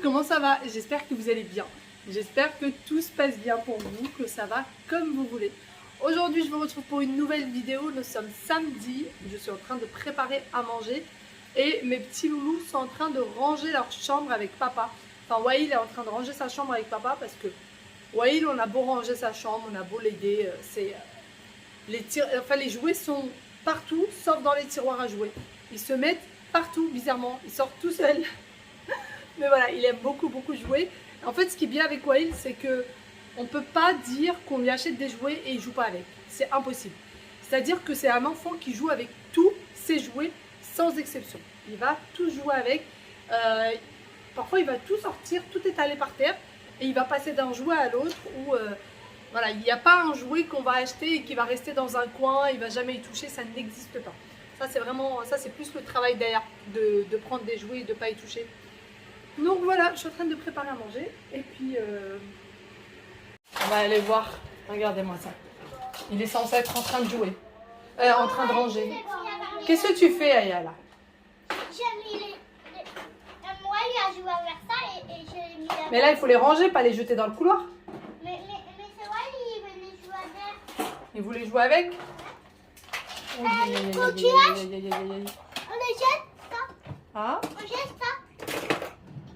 comment ça va? J'espère que vous allez bien. J'espère que tout se passe bien pour vous, que ça va comme vous voulez. Aujourd'hui, je vous retrouve pour une nouvelle vidéo. Nous sommes samedi, je suis en train de préparer à manger et mes petits loulous sont en train de ranger leur chambre avec papa. Enfin, Waïl est en train de ranger sa chambre avec papa parce que Waïl, on a beau ranger sa chambre, on a beau l'aider, les jouets sont partout sauf dans les tiroirs à jouets. Ils se mettent partout, bizarrement, ils sortent tout seuls. Mais voilà, il aime beaucoup jouer. En fait, ce qui est bien avec Waïl, c'est que on ne peut pas dire qu'on lui achète des jouets et il ne joue pas avec. C'est impossible. C'est-à-dire que c'est un enfant qui joue avec tous ses jouets sans exception. Il va tout jouer avec. Parfois, il va tout sortir, tout étaler par terre et il va passer d'un jouet à l'autre où voilà, il n'y a pas un jouet qu'on va acheter et qui va rester dans un coin, il ne va jamais y toucher, ça n'existe pas. Ça, c'est vraiment, ça c'est plus le travail derrière de prendre des jouets et de ne pas y toucher. Donc voilà, je suis en train de préparer à manger et puis on va aller voir. Regardez-moi ça. Il est censé être en train de jouer, en train de ranger. Qu'est-ce que tu fais, Aya, là? Moi, il a joué avec ça et j'ai mis... Mais là, il faut les ranger, pas les jeter dans le couloir. Mais c'est vrai, il venait jouer avec. Il voulait jouer avec? On les jette, ça. Ah, On jette ça.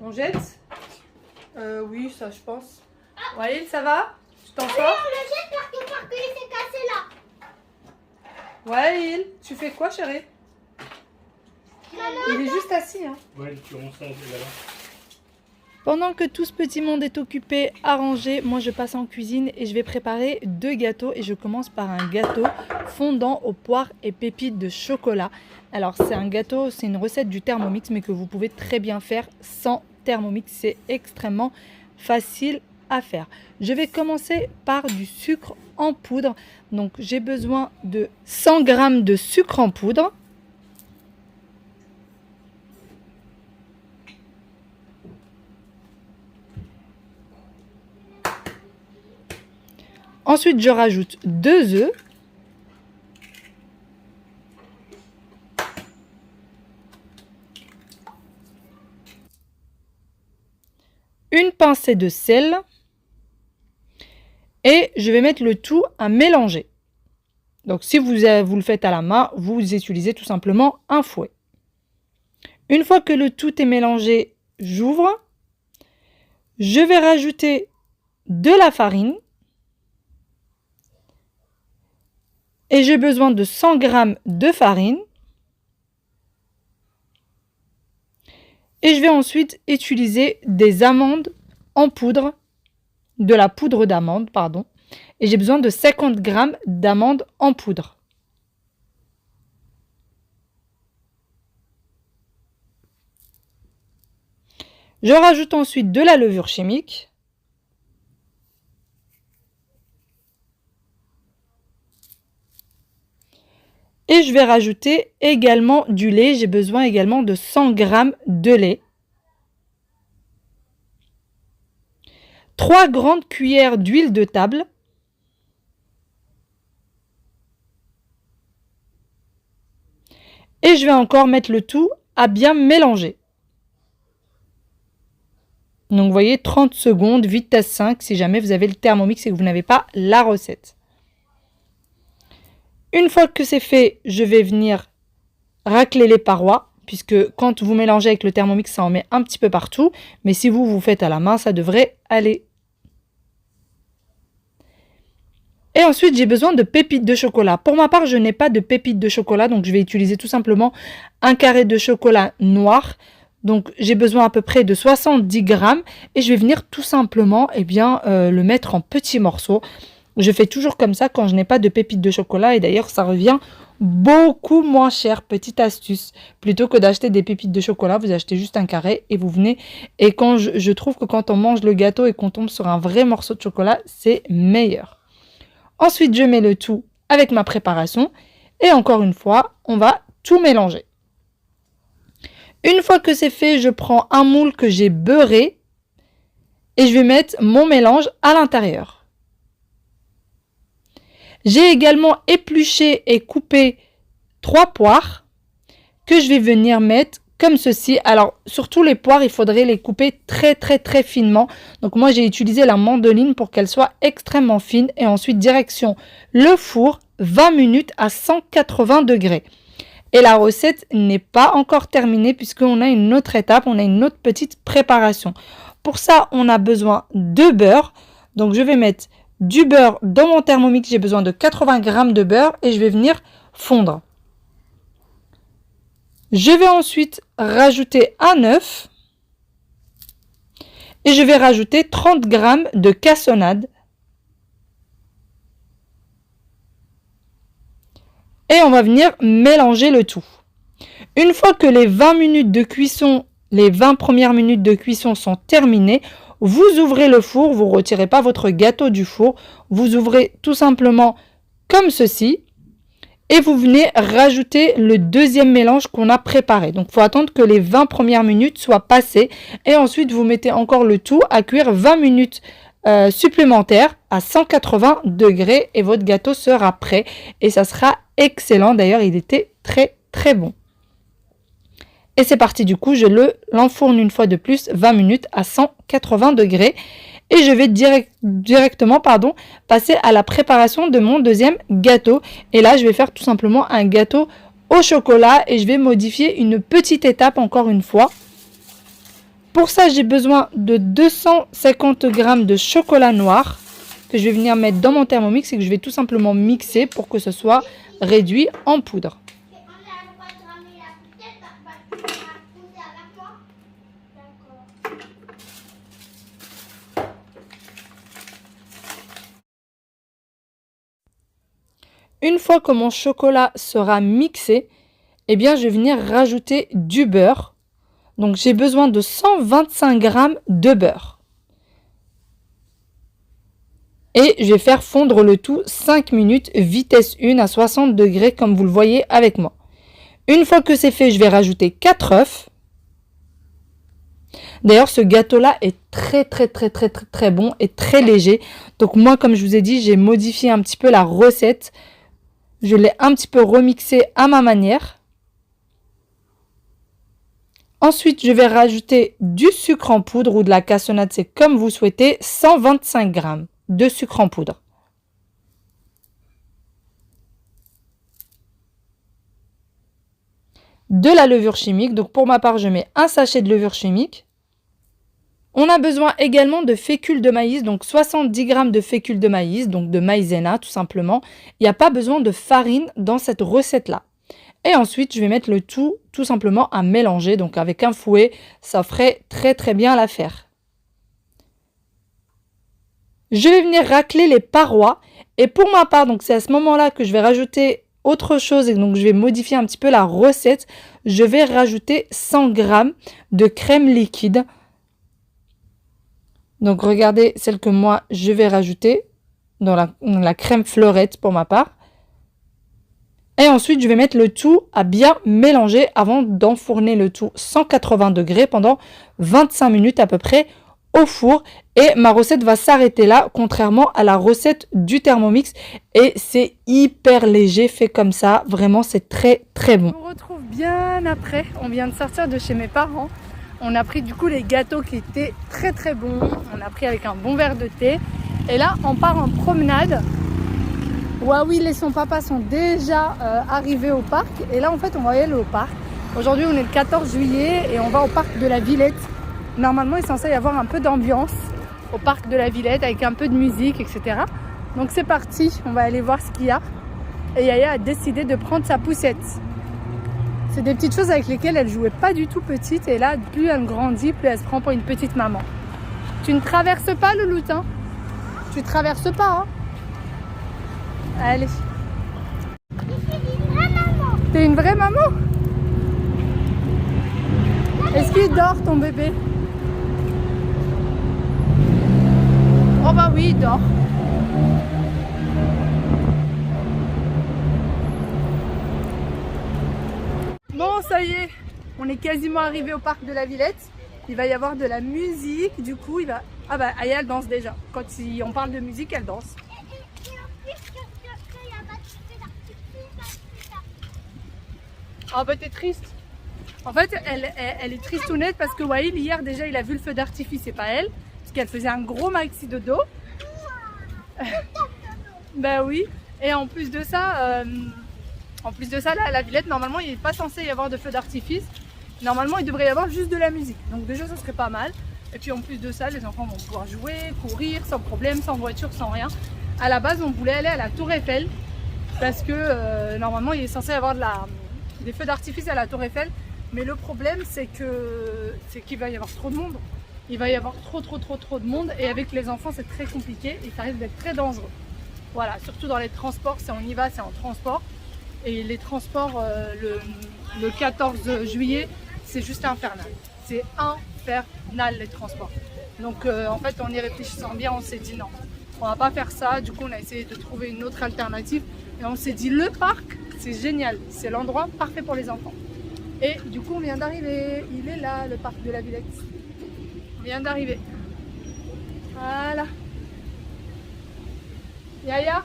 on jette? Oui, ça, je pense. Waïl, ça va? Tu t'en Oui, sors? on le jette parce qu'il s'est cassé là. Waïl, tu fais quoi, chérie? Maman, Il est juste assis, hein. Ouais, tu ronces ça là-bas. Pendant que tout ce petit monde est occupé à ranger, moi je passe en cuisine et je vais préparer 2 gâteaux et je commence par un gâteau fondant aux poires et pépites de chocolat. Alors c'est un gâteau, c'est une recette du Thermomix mais que vous pouvez très bien faire sans Thermomix, c'est extrêmement facile à faire. Je vais commencer par du sucre en poudre, donc j'ai besoin de 100 g de sucre en poudre. Ensuite, je rajoute 2 œufs. Une pincée de sel. Et je vais mettre le tout à mélanger. Donc, si vous le faites à la main, vous utilisez tout simplement un fouet. Une fois que le tout est mélangé, j'ouvre. Je vais rajouter de la farine. Et j'ai besoin de 100 g de farine. Et je vais ensuite utiliser des amandes en poudre, de la poudre d'amande, pardon. Et j'ai besoin de 50 g d'amandes en poudre. Je rajoute ensuite de la levure chimique. Et je vais rajouter également du lait. J'ai besoin également de 100 g de lait. 3 grandes cuillères d'huile de table. Et je vais encore mettre le tout à bien mélanger. Donc vous voyez, 30 secondes, vitesse 5 si jamais vous avez le Thermomix et que vous n'avez pas la recette. Une fois que c'est fait, je vais venir racler les parois, puisque quand vous mélangez avec le Thermomix, ça en met un petit peu partout. Mais si vous faites à la main, ça devrait aller. Et ensuite, j'ai besoin de pépites de chocolat. Pour ma part, je n'ai pas de pépites de chocolat, donc je vais utiliser tout simplement un carré de chocolat noir. Donc j'ai besoin à peu près de 70 g et je vais venir tout simplement le mettre en petits morceaux. Je fais toujours comme ça quand je n'ai pas de pépites de chocolat et d'ailleurs ça revient beaucoup moins cher, petite astuce. Plutôt que d'acheter des pépites de chocolat, vous achetez juste un carré et vous venez. Et quand je trouve que quand on mange le gâteau et qu'on tombe sur un vrai morceau de chocolat, c'est meilleur. Ensuite, je mets le tout avec ma préparation et encore une fois, on va tout mélanger. Une fois que c'est fait, je prends un moule que j'ai beurré et je vais mettre mon mélange à l'intérieur. J'ai également épluché et coupé 3 poires que je vais venir mettre comme ceci. Alors, surtout les poires, il faudrait les couper très finement. Donc moi, j'ai utilisé la mandoline pour qu'elle soit extrêmement fine. Et ensuite, direction le four, 20 minutes à 180 degrés. Et la recette n'est pas encore terminée puisqu'on a une autre étape, on a une autre petite préparation. Pour ça, on a besoin de beurre. Donc, je vais mettre du beurre dans mon Thermomix. J'ai besoin de 80 g de beurre et je vais venir fondre. Je vais ensuite rajouter un œuf et je vais rajouter 30 g de cassonade. Et on va venir mélanger le tout. Une fois que les 20 minutes de cuisson, les 20 premières minutes de cuisson sont terminées, vous ouvrez le four, vous ne retirez pas votre gâteau du four, vous ouvrez tout simplement comme ceci et vous venez rajouter le deuxième mélange qu'on a préparé. Donc il faut attendre que les 20 premières minutes soient passées et ensuite vous mettez encore le tout à cuire 20 minutes supplémentaires à 180 degrés et votre gâteau sera prêt et ça sera excellent. D'ailleurs, il était très bon. Et c'est parti, du coup, je l'enfourne une fois de plus 20 minutes à 180 degrés. Et je vais directement passer à la préparation de mon deuxième gâteau. Et là, je vais faire tout simplement un gâteau au chocolat et je vais modifier une petite étape encore une fois. Pour ça, j'ai besoin de 250 g de chocolat noir que je vais venir mettre dans mon Thermomix et que je vais tout simplement mixer pour que ce soit réduit en poudre. Une fois que mon chocolat sera mixé, eh bien, je vais venir rajouter du beurre. Donc, j'ai besoin de 125 g de beurre. Et je vais faire fondre le tout 5 minutes, vitesse 1 à 60 degrés, comme vous le voyez avec moi. Une fois que c'est fait, je vais rajouter 4 œufs. D'ailleurs, ce gâteau-là est très bon et très léger. Donc, moi, comme je vous ai dit, j'ai modifié un petit peu la recette. Je l'ai un petit peu remixé à ma manière. Ensuite, je vais rajouter du sucre en poudre ou de la cassonade, c'est comme vous souhaitez, 125 g de sucre en poudre. De la levure chimique, donc pour ma part, je mets un sachet de levure chimique. On a besoin également de fécule de maïs, donc 70 g de fécule de maïs, donc de maïzena tout simplement. Il n'y a pas besoin de farine dans cette recette-là. Et ensuite, je vais mettre le tout simplement à mélanger. Donc avec un fouet, ça ferait très bien l'affaire. Je vais venir racler les parois. Et pour ma part, donc c'est à ce moment-là que je vais rajouter autre chose. Et donc je vais modifier un petit peu la recette. Je vais rajouter 100 g de crème liquide. Donc regardez celle que moi je vais rajouter dans la crème fleurette pour ma part. Et ensuite je vais mettre le tout à bien mélanger avant d'enfourner le tout 180 degrés pendant 25 minutes à peu près au four. Et ma recette va s'arrêter là, contrairement à la recette du Thermomix. Et c'est hyper léger fait comme ça, vraiment c'est très bon. On retrouve bien après, on vient de sortir de chez mes parents. On a pris du coup les gâteaux qui étaient très bons. On a pris avec un bon verre de thé. Et là, on part en promenade. Wawil et son papa sont déjà arrivés au parc. Et là, en fait, on va y aller au parc. Aujourd'hui, on est le 14 juillet et on va au parc de la Villette. Normalement, il est censé y avoir un peu d'ambiance au parc de la Villette avec un peu de musique, etc. Donc, c'est parti. On va aller voir ce qu'il y a. Et Yaya a décidé de prendre sa poussette. C'est des petites choses avec lesquelles elle jouait pas du tout petite. Et là, plus elle grandit, plus elle se prend pour une petite maman. Tu ne traverses pas, Louloutin? Tu traverses pas, hein? Allez. T'es une vraie maman? Est-ce qu'il dort, ton bébé? Oh bah oui, il dort. Bon, ça y est, on est quasiment arrivé au parc de la Villette. Il va y avoir de la musique, du coup, il va... Ah bah, Aya, elle danse déjà. Quand on parle de musique, elle danse. Oh bah, t'es triste. En fait, elle est tristounette parce que Waïl, hier déjà, il a vu le feu d'artifice et pas elle. Parce qu'elle faisait un gros maxi de dos. Ben oui. Et en plus de ça, la Villette, normalement, il n'est pas censé y avoir de feu d'artifice. Normalement, il devrait y avoir juste de la musique. Donc déjà, ça serait pas mal. Et puis en plus de ça, les enfants vont pouvoir jouer, courir, sans problème, sans voiture, sans rien. À la base, on voulait aller à la Tour Eiffel. Parce que normalement, il est censé y avoir des feux d'artifice à la Tour Eiffel. Mais le problème, c'est qu'il va y avoir trop de monde. Il va y avoir trop de monde. Et avec les enfants, c'est très compliqué et ça risque d'être très dangereux. Voilà, surtout dans les transports, si on y va, c'est en transport. Et les transports, le 14 juillet, c'est juste infernal. C'est infernal les transports. Donc en fait, en y réfléchissant bien, on s'est dit non, on va pas faire ça. Du coup, on a essayé de trouver une autre alternative. Et on s'est dit, le parc, c'est génial. C'est l'endroit parfait pour les enfants. Et du coup, on vient d'arriver. Il est là, le parc de la Villette. On vient d'arriver. Voilà. Yaya,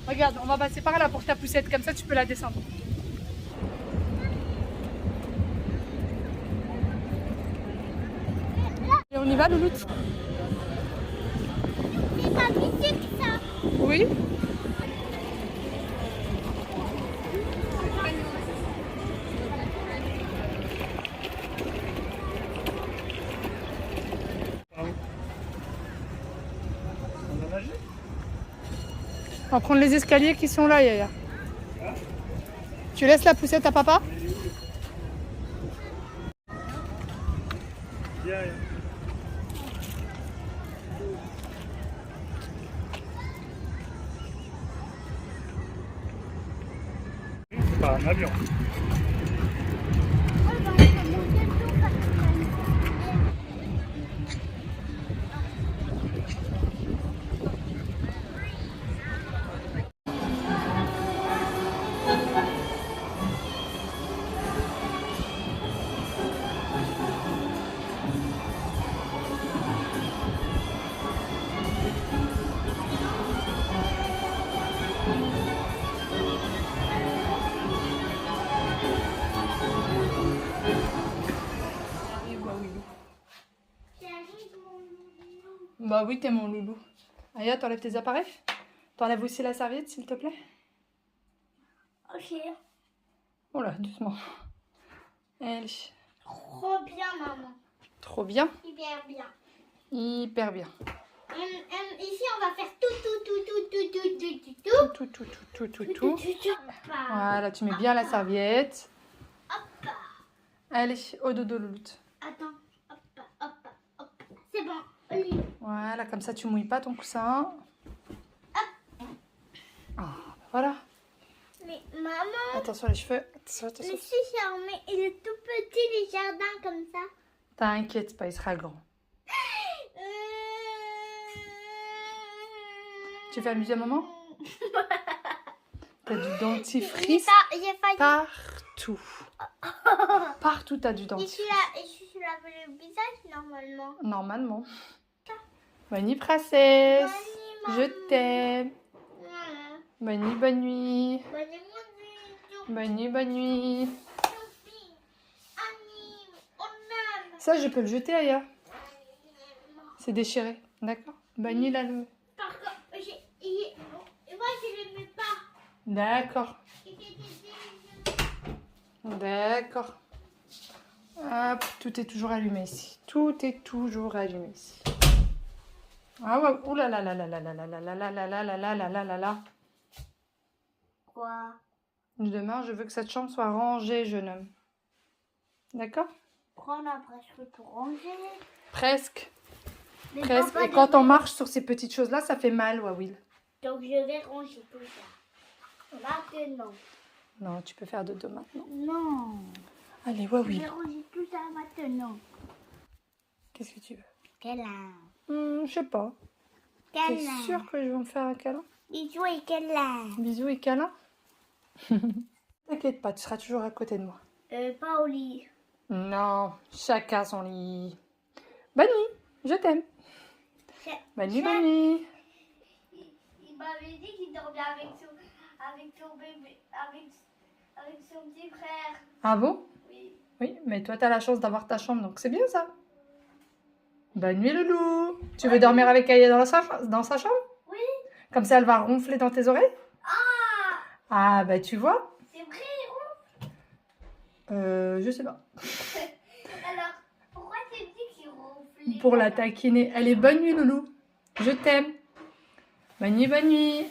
regarde, on va passer par là pour ta poussette. Comme ça, tu peux la descendre. Et on y va, Louloute? C'est pas musique ça. Oui. On va prendre les escaliers qui sont là, Yaya. Tu laisses la poussette à papa? C'est pas un avion. Bah oui, t'es mon loulou. Aya, t'enlèves tes appareils? T'enlèves aussi la serviette, s'il te plaît? Ok. Oh là, doucement. Allez. Trop bien, maman. Trop bien. Hyper bien. Hyper bien. Ici, on va faire tout. Tout. Voilà, tu mets bien la serviette. Hop. Allez, au dodo, louloute. Attends. Hop. C'est bon. Olive. Voilà, comme ça tu mouilles pas ton coussin. Ah, voilà. Mais maman, Attention les cheveux. je suis charmée. Il est tout petit, le jardin comme ça. T'inquiète pas, il sera grand. Tu fais amuser maman? T'as du dentifrice J'ai failli. partout. Partout t'as du Et dentifrice. je suis lavé le visage normalement. Normalement. Bonne nuit princesse. Bonne nuit, Je t'aime. Bonne nuit, bonne nuit. Bonne nuit, bonne nuit. Ça, je peux le jeter, Aya. C'est déchiré. D'accord. Bonne nuit, la loup. Par contre, moi je ne le mets pas. D'accord. D'accord. Hop, tout est toujours allumé ici. Tout est toujours allumé ici. Ah ouais, ouh là là là là là là là là là là là là là là là là là. Quoi? Demain, je veux que cette chambre soit rangée, jeune homme. D'accord? On a presque tout rangé. Presque. Mais Presque. papa Et quand on devait- marche sur ces petites choses-là, ça fait mal, Wawil. Donc je vais ranger tout ça. Maintenant. Non, tu peux faire dodo maintenant. Non. Allez, Je vais Wawil. ranger tout ça maintenant. Qu'est-ce que tu veux? Câlin. Je sais pas. T'es Câlin. sûr que je vais me faire un câlin? Bisous et câlin. Bisous et câlin? T'inquiète pas, tu seras toujours à côté de moi. Pas au lit. Non, chacun son lit. Bonne nuit, je t'aime. Bonne nuit, bonne nuit. Il m'avait dit qu'il dormait avec son bébé, avec son petit frère. Ah bon? Oui. Oui, mais toi, tu as la chance d'avoir ta chambre, donc c'est bien ça. Bonne nuit, Loulou. Tu veux dormir avec Kaya dans sa chambre? Oui. Comme ça, elle va ronfler dans tes oreilles? Ah, bah tu vois. C'est vrai. Je sais pas. Alors, pourquoi tu dis qu'il ronfle? Pour la taquiner. Elle est bonne nuit, Loulou. Je t'aime. Bonne nuit, bonne nuit.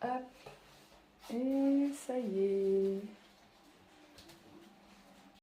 Hop. Et ça y est.